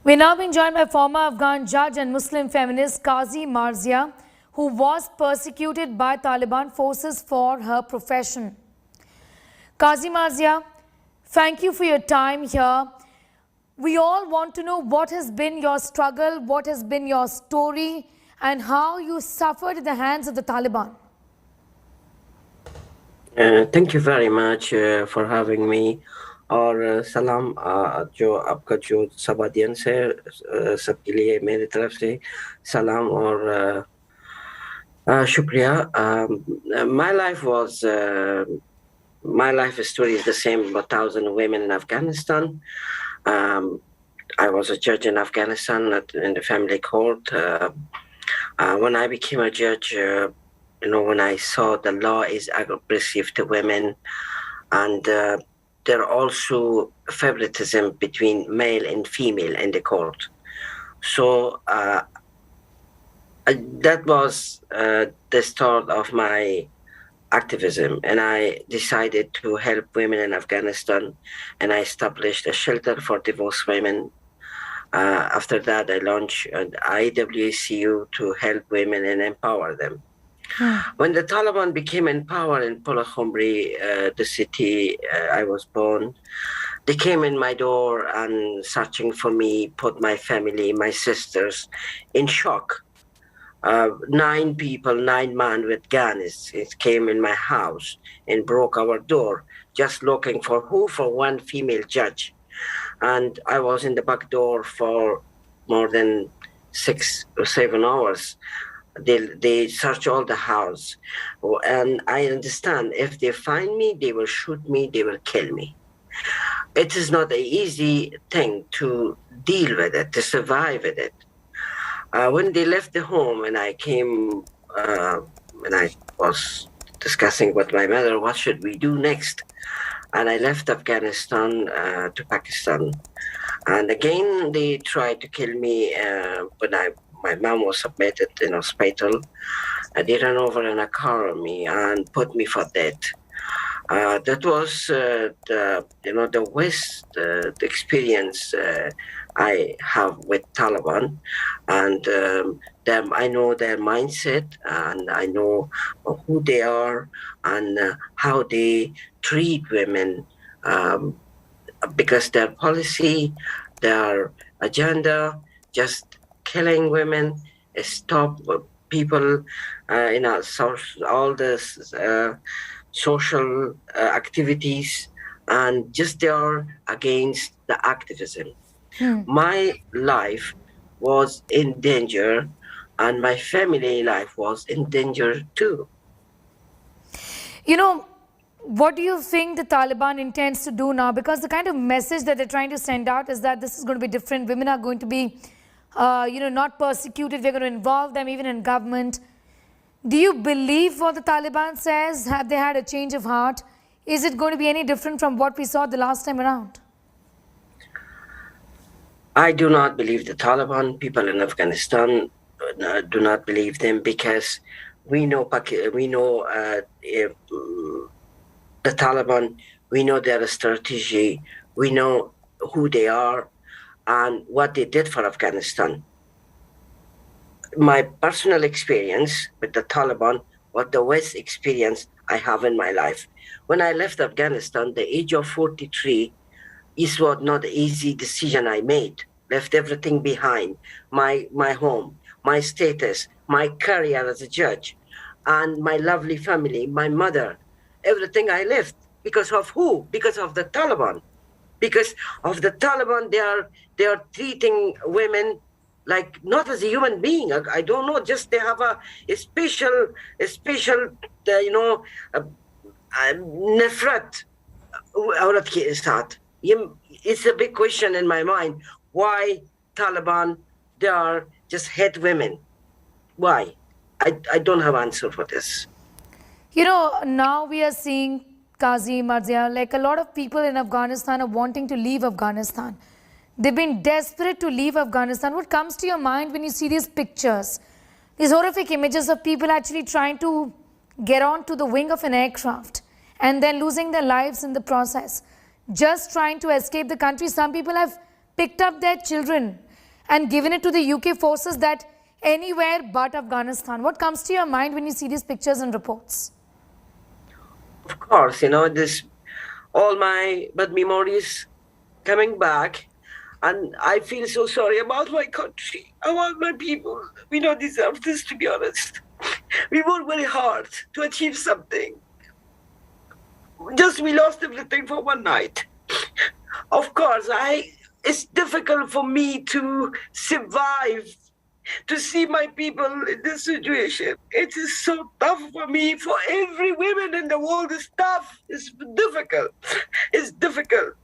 We're now being joined by former Afghan judge and Muslim feminist Qazi Marzia, who was persecuted by Taliban forces for her profession. Qazi Marzia, thank you for your time here. We all want to know what has been your struggle, what has been your story, and how you suffered at the hands of the Taliban. Thank you very much for having me. और सलाम जो आपका जो सब audience है सबके लिए मेरी तरफ से सलाम और शुक्रिया. My life story is the same about 1,000 women in Afghanistan. I was a judge in Afghanistan in the family court. When I became a judge, when I saw the law is aggressive to women, and there are also favoritism between male and female in the court. So that was the start of my activism, and I decided to help women in Afghanistan, and I established a shelter for divorced women. After that, I launched an IWCU to help women and empower them. When the Taliban became in power in Pulakhumri, the city I was born, they came in my door and searching for me, put my family, my sisters in shock. 9 people, 9 men with guns, it came in my house and broke our door, just looking for one female judge. And I was in the back door for more than 6 or 7 hours. They search all the house, and I understand if they find me, they will shoot me, they will kill me. It is not an easy thing to deal with it, to survive with it. When they left the home and I came, and I was discussing with my mother, what should we do next? And I left Afghanistan to Pakistan. And again, they tried to kill me when my mom was admitted in hospital. They ran over in a car on me and put me for death. That was the West, the experience I have with Taliban, and them. I know their mindset, and I know who they are and how they treat women, because their policy, their agenda, just killing women, stop people, all this social activities, and just they are against the activism. My life was in danger, and my family life was in danger too. What do you think the Taliban intends to do now? Because the kind of message that they're trying to send out is that this is going to be different. Women are going to be not persecuted. We're going to involve them even in government. Do you believe what the Taliban says? Have they had a change of heart? Is it going to be any different from what we saw the last time around? I do not believe the Taliban. People in Afghanistan do not believe them, because we know the Taliban, we know their strategy, we know who they are and what they did for Afghanistan. My personal experience with the Taliban, what the West experience I have in my life. When I left Afghanistan, the age of 43, it was not an easy decision I made. Left everything behind, my home, my status, my career as a judge, and my lovely family, my mother. Everything I left. Because of who? Because of the Taliban. Because of the Taliban, they are treating women like not as a human being. I don't know. Just they have a special nefrat औरत के साथ. It's a big question in my mind. Why Taliban? They are just hate women. Why? I don't have answer for this. Now we are seeing, Qazi Marzia, like a lot of people in Afghanistan are wanting to leave Afghanistan. They've been desperate to leave Afghanistan. What comes to your mind when you see these pictures? These horrific images of people actually trying to get onto the wing of an aircraft and then losing their lives in the process. Just trying to escape the country. Some people have picked up their children and given it to the UK forces that anywhere but Afghanistan. What comes to your mind when you see these pictures and reports? Of course, this all my bad memories coming back, and I feel so sorry about my country, about my people. We don't deserve this, to be honest. We worked very hard to achieve something. Just we lost everything for one night. Of course, it's difficult for me to survive, to see my people in this situation. It is so tough for me, for every woman in the world. It's tough, it's difficult, it's difficult.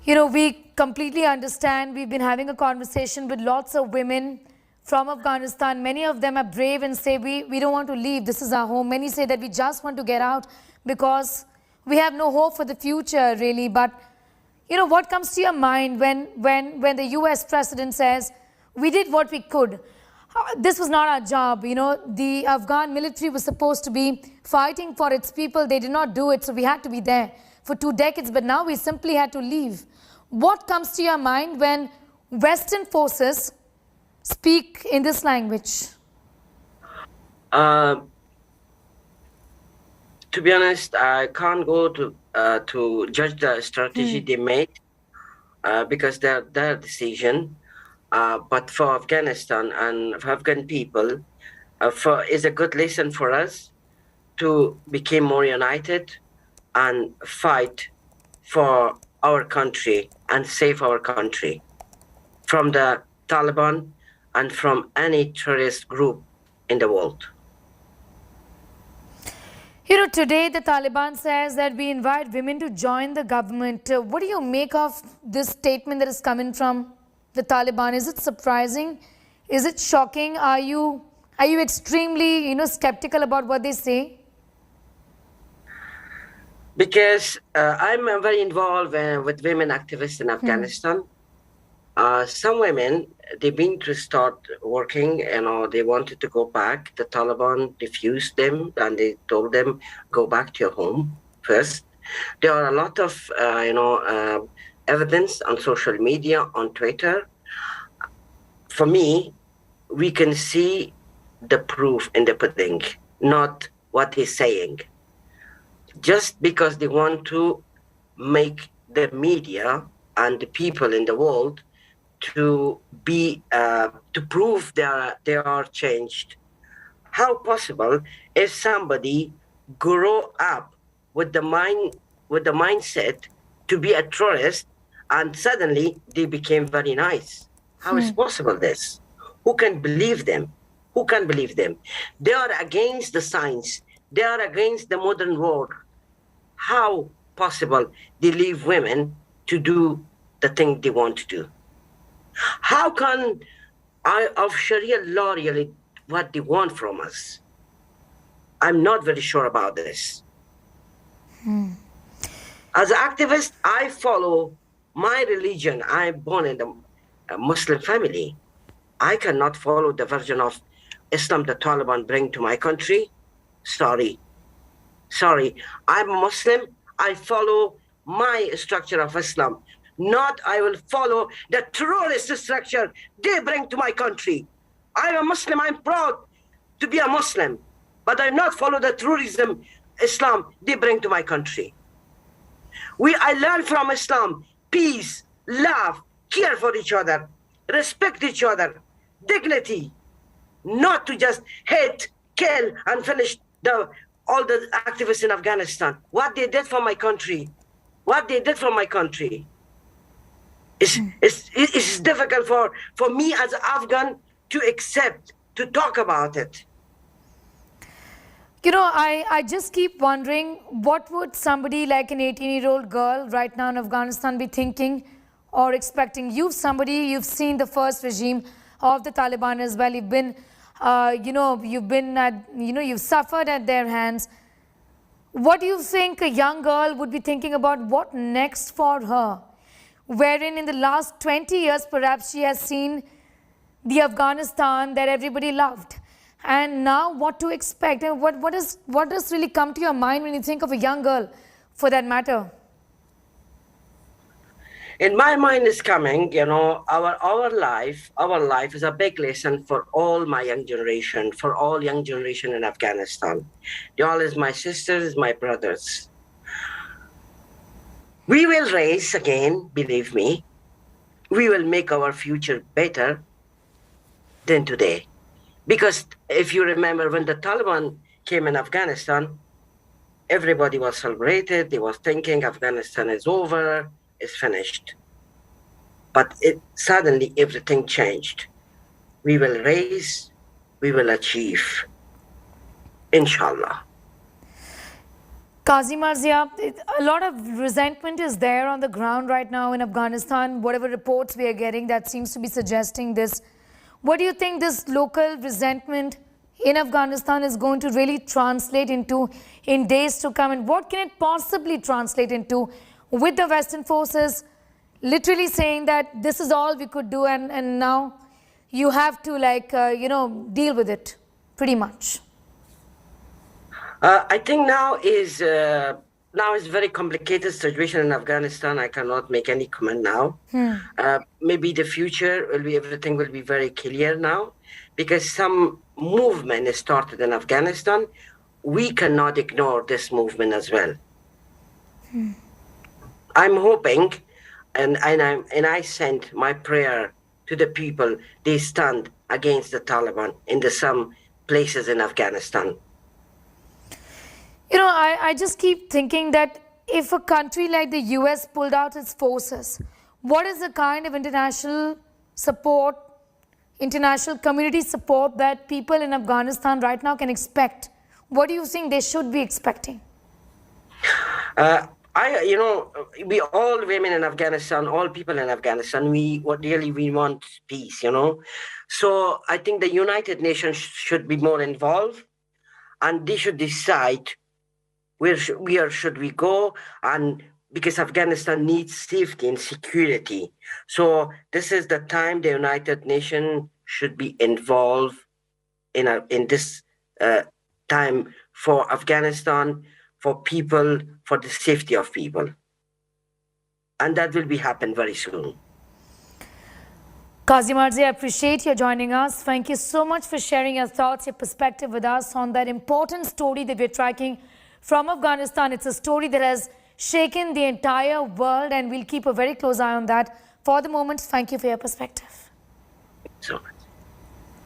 We completely understand. We've been having a conversation with lots of women from Afghanistan. Many of them are brave and say, we don't want to leave. This is our home. Many say that we just want to get out because we have no hope for the future, really. But, what comes to your mind when the US president says, we did what we could? This was not our job. The Afghan military was supposed to be fighting for its people. They did not do it, so we had to be there for 2 decades. But now we simply had to leave. What comes to your mind when Western forces speak in this language? To be honest, I can't go to judge the strategy they made because they're their decision. But for Afghanistan and for Afghan people, is a good lesson for us to become more united and fight for our country and save our country from the Taliban and from any terrorist group in the world. Today the Taliban says that we invite women to join the government. What do you make of this statement that is coming from the Taliban? Is it surprising? Is it shocking? Are you extremely, skeptical about what they say? Because I'm very involved with women activists in Afghanistan. Some women, they've been to start working, they wanted to go back. The Taliban refused them and they told them, go back to your home first. There are a lot of, evidence on social media, on Twitter. For me, we can see the proof in the pudding, not what he's saying. Just because they want to make the media and the people in the world to be to prove they are changed. How possible if somebody grow up with the mindset to be a terrorist and suddenly they became very nice? How is possible this? Who can believe them? Who can believe them? They are against the science. They are against the modern world. How possible they leave women to do the thing they want to do? How can of Sharia law really what they want from us? I'm not very sure about this. As an activist, I follow my religion. I'm born in a Muslim family. I cannot follow the version of Islam the Taliban bring to my country. Sorry. I'm a Muslim. I follow my structure of Islam. Not I will follow the terrorist structure they bring to my country. I'm a Muslim. I'm proud to be a Muslim. But I not follow the terrorism Islam they bring to my country. I learn from Islam peace, love, care for each other, respect each other, dignity, not to just hate, kill, and finish all the activists in Afghanistan. What they did for my country, it's difficult for me as an Afghan to accept, to talk about it. I just keep wondering, what would somebody like an 18-year-old girl right now in Afghanistan be thinking or expecting? You've seen the first regime of the Taliban as well. You've been, you've suffered at their hands. What do you think a young girl would be thinking about what next for her? Wherein in the last 20 years, perhaps she has seen the Afghanistan that everybody loved. And now what to expect? And what does really come to your mind when you think of a young girl for that matter? In my mind is coming, our life is a big lesson for all my young generation, for all young generation in Afghanistan. They all is my sisters, my brothers. We will raise again, believe me. We will make our future better than today. Because if you remember, when the Taliban came in Afghanistan, everybody was celebrated. They was thinking Afghanistan is over, it's finished. But suddenly everything changed. We will raise, we will achieve, inshallah. Qazi Marzia, a lot of resentment is there on the ground right now in Afghanistan. Whatever reports we are getting, that seems to be suggesting this. What do you think this local resentment in Afghanistan is going to really translate into in days to come? And what can it possibly translate into with the Western forces literally saying that this is all we could do and now you have to deal with it pretty much? I think now is a very complicated situation in Afghanistan. I cannot make any comment now. Maybe the future everything will be very clear now, because some movement is started in Afghanistan. We cannot ignore this movement as well. I'm hoping, and I send my prayer to the people. They stand against the Taliban in some places in Afghanistan. I just keep thinking that if a country like the US pulled out its forces, what is the kind of international support, international community support that people in Afghanistan right now can expect? What do you think they should be expecting? We all women in Afghanistan, all people in Afghanistan, we want peace, So I think the United Nations should be more involved, and they should decide where should we go, and because Afghanistan needs safety and security. So this is the time the United Nations should be involved in this time for Afghanistan, for people, for the safety of people. And that will happen very soon. Qazi Marzia, I appreciate you joining us. Thank you so much for sharing your thoughts, your perspective with us on that important story that we're tracking from Afghanistan. It's a story that has shaken the entire world, and we'll keep a very close eye on that. For the moment, thank you for your perspective. So much.